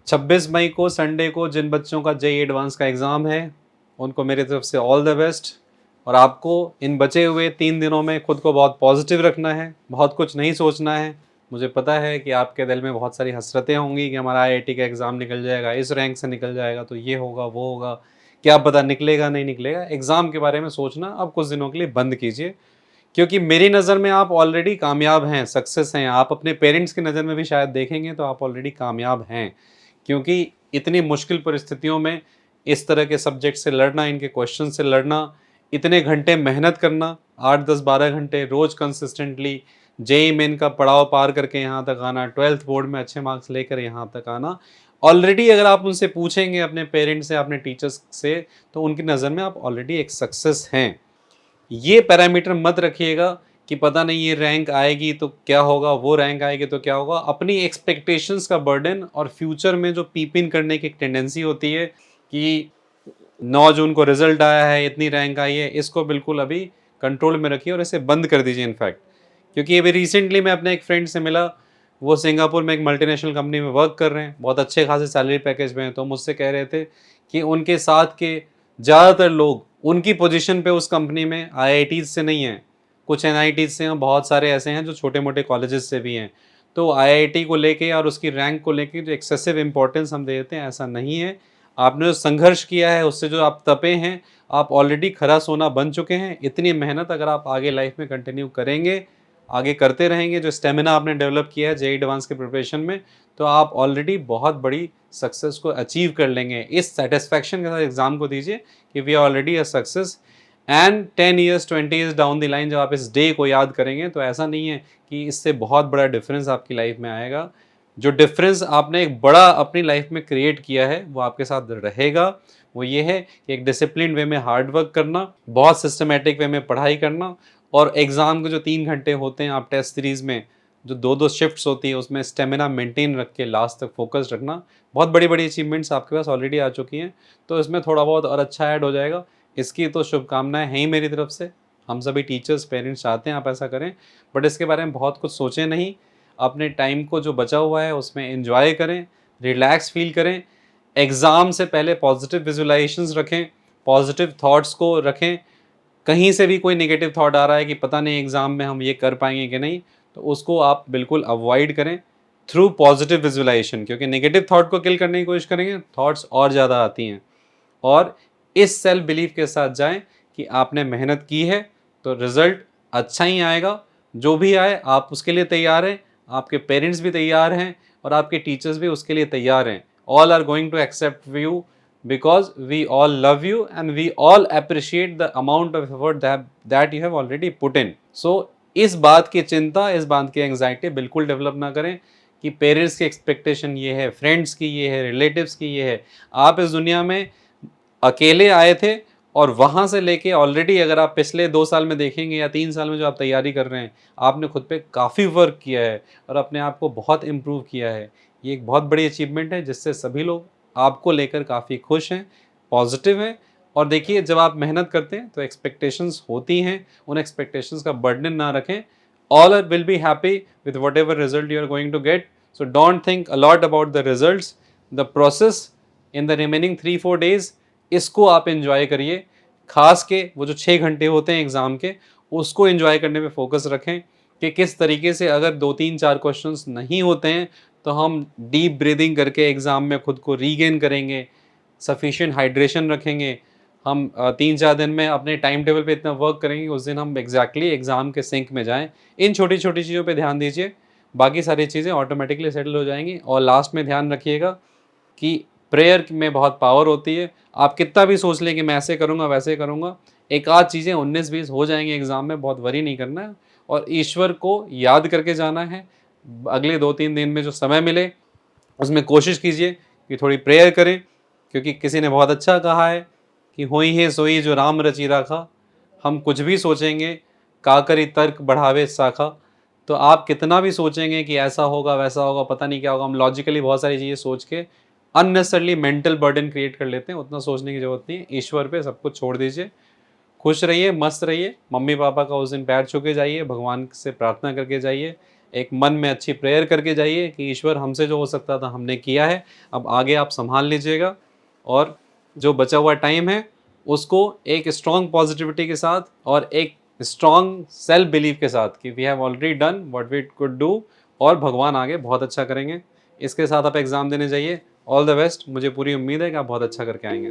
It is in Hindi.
26 मई को संडे को जिन बच्चों का जेईई एडवांस का एग्ज़ाम है उनको मेरी तरफ से ऑल द बेस्ट। और आपको इन बचे हुए 3 दिनों में खुद को बहुत पॉजिटिव रखना है, बहुत कुछ नहीं सोचना है। मुझे पता है कि आपके दिल में बहुत सारी हसरतें होंगी कि हमारा आईआईटी का एग्ज़ाम निकल जाएगा, इस रैंक से निकल जाएगा तो ये होगा वो होगा, क्या पता निकलेगा नहीं निकलेगा। एग्ज़ाम के बारे में सोचना अब कुछ दिनों के लिए बंद कीजिए, क्योंकि मेरी नज़र में आप ऑलरेडी कामयाब हैं, सक्सेस हैं। आप अपने पेरेंट्स की नज़र में भी शायद देखेंगे तो आप ऑलरेडी कामयाब हैं, क्योंकि इतनी मुश्किल परिस्थितियों में इस तरह के सब्जेक्ट से लड़ना, इनके क्वेश्चन से लड़ना, इतने घंटे मेहनत करना, 8, 10, 12 घंटे रोज़ कंसिस्टेंटली जेईई मेन का पड़ाव पार करके यहाँ तक आना, 12th बोर्ड में अच्छे मार्क्स लेकर यहाँ तक आना, ऑलरेडी अगर आप उनसे पूछेंगे अपने पेरेंट्स से, अपने टीचर्स से, तो उनकी नज़र में आप ऑलरेडी एक सक्सेस हैं। ये पैरामीटर मत रखिएगा कि पता नहीं ये रैंक आएगी तो क्या होगा, वो रैंक आएगी तो क्या होगा। अपनी एक्सपेक्टेशंस का बर्डन और फ्यूचर में जो पीप इन करने की एक टेंडेंसी होती है कि 9 जून को रिजल्ट आया है, इतनी रैंक आई है, इसको बिल्कुल अभी कंट्रोल में रखिए और इसे बंद कर दीजिए इनफैक्ट। क्योंकि अभी रिसेंटली मैं अपने एक फ्रेंड से मिला, वो सिंगापुर में एक मल्टीनेशनल कंपनी में वर्क कर रहे हैं, बहुत अच्छे खासे सैलरी पैकेज में हैं। तो मुझसे कह रहे थे कि उनके साथ के ज़्यादातर लोग उनकी पोजीशन पे उस कंपनी में आईआईटीज़ से नहीं हैं, कुछ एनआईटीज़ से हैं, बहुत सारे ऐसे हैं जो छोटे मोटे कॉलेजेस से भी हैं। तो आईआईटी को लेके और उसकी रैंक को लेके जो एक्सेसिव इंपॉर्टेंस हम दे देते हैं, ऐसा नहीं है। आपने जो संघर्ष किया है, उससे जो आप तपे हैं, आप ऑलरेडी खरा सोना बन चुके हैं। इतनी मेहनत अगर आप आगे लाइफ में कंटिन्यू करेंगे, आगे करते रहेंगे, जो स्टेमिना आपने डेवलप किया है जेईई एडवांस के प्रिपरेशन में, तो आप ऑलरेडी बहुत बड़ी सक्सेस को अचीव कर लेंगे। इस सेटिस्फैक्शन के साथ एग्ज़ाम को दीजिए कि we are already a success. And 10 years 20 years down the line जब आप इस डे को याद करेंगे, तो ऐसा नहीं है कि इससे बहुत बड़ा डिफरेंस आपकी लाइफ में आएगा। जो डिफरेंस आपने एक बड़ा अपनी लाइफ में क्रिएट किया है वो आपके साथ रहेगा। वो ये है कि एक डिसिप्लिन वे में हार्ड वर्क करना, बहुत सिस्टमेटिक वे में पढ़ाई करना, और एग्ज़ाम के जो 3 घंटे होते हैं आप टेस्ट सीरीज़ में, जो 2-2 शिफ्ट्स होती है, उसमें स्टेमिना मेंटेन रख के लास्ट तक फोकस रखना। बहुत बड़ी बड़ी अचीवमेंट्स आपके पास ऑलरेडी आ चुकी हैं, तो इसमें थोड़ा बहुत और अच्छा ऐड हो जाएगा। इसकी तो शुभकामनाएं हैं ही मेरी तरफ से। हम सभी टीचर्स पेरेंट्स चाहते हैं आप ऐसा करें, बट इसके बारे में बहुत कुछ सोचें नहीं। अपने टाइम को जो बचा हुआ है उसमें एंजॉय करें, रिलैक्स फील करें। एग्ज़ाम से पहले पॉजिटिव विजुलाइजेशंस रखें, पॉजिटिव थॉट्स को रखें। कहीं से भी कोई नेगेटिव थॉट आ रहा है कि पता नहीं एग्ज़ाम में हम ये कर पाएंगे कि नहीं, तो उसको आप बिल्कुल अवॉइड करें थ्रू पॉजिटिव विजुलाइजेशन, क्योंकि नेगेटिव थॉट को किल करने की कोशिश करेंगे, थॉट्स और ज़्यादा आती हैं। और इस सेल्फ बिलीफ के साथ जाएं कि आपने मेहनत की है तो रिजल्ट अच्छा ही आएगा। जो भी आए आप उसके लिए तैयार हैं, आपके पेरेंट्स भी तैयार हैं और आपके टीचर्स भी उसके लिए तैयार हैं। All are going to accept you because we all love you and we all appreciate the amount of effort that you have already put in. So इस बात की चिंता, इस बात की एंग्जाइटी बिल्कुल डेवलप ना करें कि पेरेंट्स की एक्सपेक्टेशन ये है, फ्रेंड्स की ये है, रिलेटिव्स की ये है। आप इस दुनिया में अकेले आए थे, और वहाँ से लेके ऑलरेडी अगर आप पिछले 2 साल में देखेंगे या 3 साल में जो आप तैयारी कर रहे हैं, आपने खुद पे काफ़ी वर्क किया है और अपने आप को बहुत इम्प्रूव किया है। ये एक बहुत बड़ी अचीवमेंट है जिससे सभी लोग आपको लेकर काफ़ी खुश हैं, पॉजिटिव हैं। और देखिए, जब आप मेहनत करते हैं तो एक्सपेक्टेशंस होती हैं, उन एक्सपेक्टेशंस का बर्डन ना रखें। All are will be happy with whatever result you are going to get. So don't think a lot about the results, the process in the remaining 3-4 days, इसको आप एंजॉय करिए। खास के वो जो 6 घंटे होते हैं एग्ज़ाम के, उसको एंजॉय करने पे फोकस रखें कि किस तरीके से अगर 2-3-4 क्वेश्चंस नहीं होते हैं तो हम डीप ब्रीदिंग करके एग्ज़ाम में खुद को रीगेन करेंगे, सफिशिएंट हाइड्रेशन रखेंगे। हम 3-4 दिन में अपने टाइम टेबल पे इतना वर्क करेंगे, उस दिन हम एग्जैक्टली एग्ज़ाम के सिंक में जाएँ। इन छोटी छोटी चीज़ों पे ध्यान दीजिए, बाकी सारी चीज़ें ऑटोमेटिकली सेटल हो जाएंगी। और लास्ट में ध्यान रखिएगा कि प्रेयर में बहुत पावर होती है। आप कितना भी सोच लें कि मैं ऐसे करूँगा वैसे करूँगा, एक आध चीज़ें 19-20 हो जाएंगी एग्ज़ाम में, बहुत वरी नहीं करना है और ईश्वर को याद करके जाना है। अगले 2-3 दिन में जो समय मिले उसमें कोशिश कीजिए कि थोड़ी प्रेयर करें, क्योंकि किसी ने बहुत अच्छा कहा है कि होई है सोई जो राम रचि राखा। हम कुछ भी सोचेंगे, काकरी तर्क बढ़ावे शाखा। तो आप कितना भी सोचेंगे कि ऐसा होगा वैसा होगा, पता नहीं क्या होगा, हम लॉजिकली बहुत सारी चीज़ें सोच के अननेसेसरली मेंटल बर्डन क्रिएट कर लेते हैं। उतना सोचने की जरूरत नहीं है, ईश्वर पे सब कुछ छोड़ दीजिए। खुश रहिए, मस्त रहिए। मम्मी पापा का उस दिन पैर छू के जाइए, भगवान से प्रार्थना करके जाइए। एक मन में अच्छी प्रेयर करके जाइए कि ईश्वर हमसे जो हो सकता था हमने किया है, अब आगे आप संभाल लीजिएगा और जो बचा हुआ टाइम है उसको एक स्ट्रॉन्ग पॉजिटिविटी के साथ और एक स्ट्रॉन्ग सेल्फ बिलीव के साथ कि we have already done what we could do और भगवान आगे बहुत अच्छा करेंगे, इसके साथ आप एग्ज़ाम देने जाइए। ऑल द बेस्ट, मुझे पूरी उम्मीद है कि आप बहुत अच्छा करके आएंगे।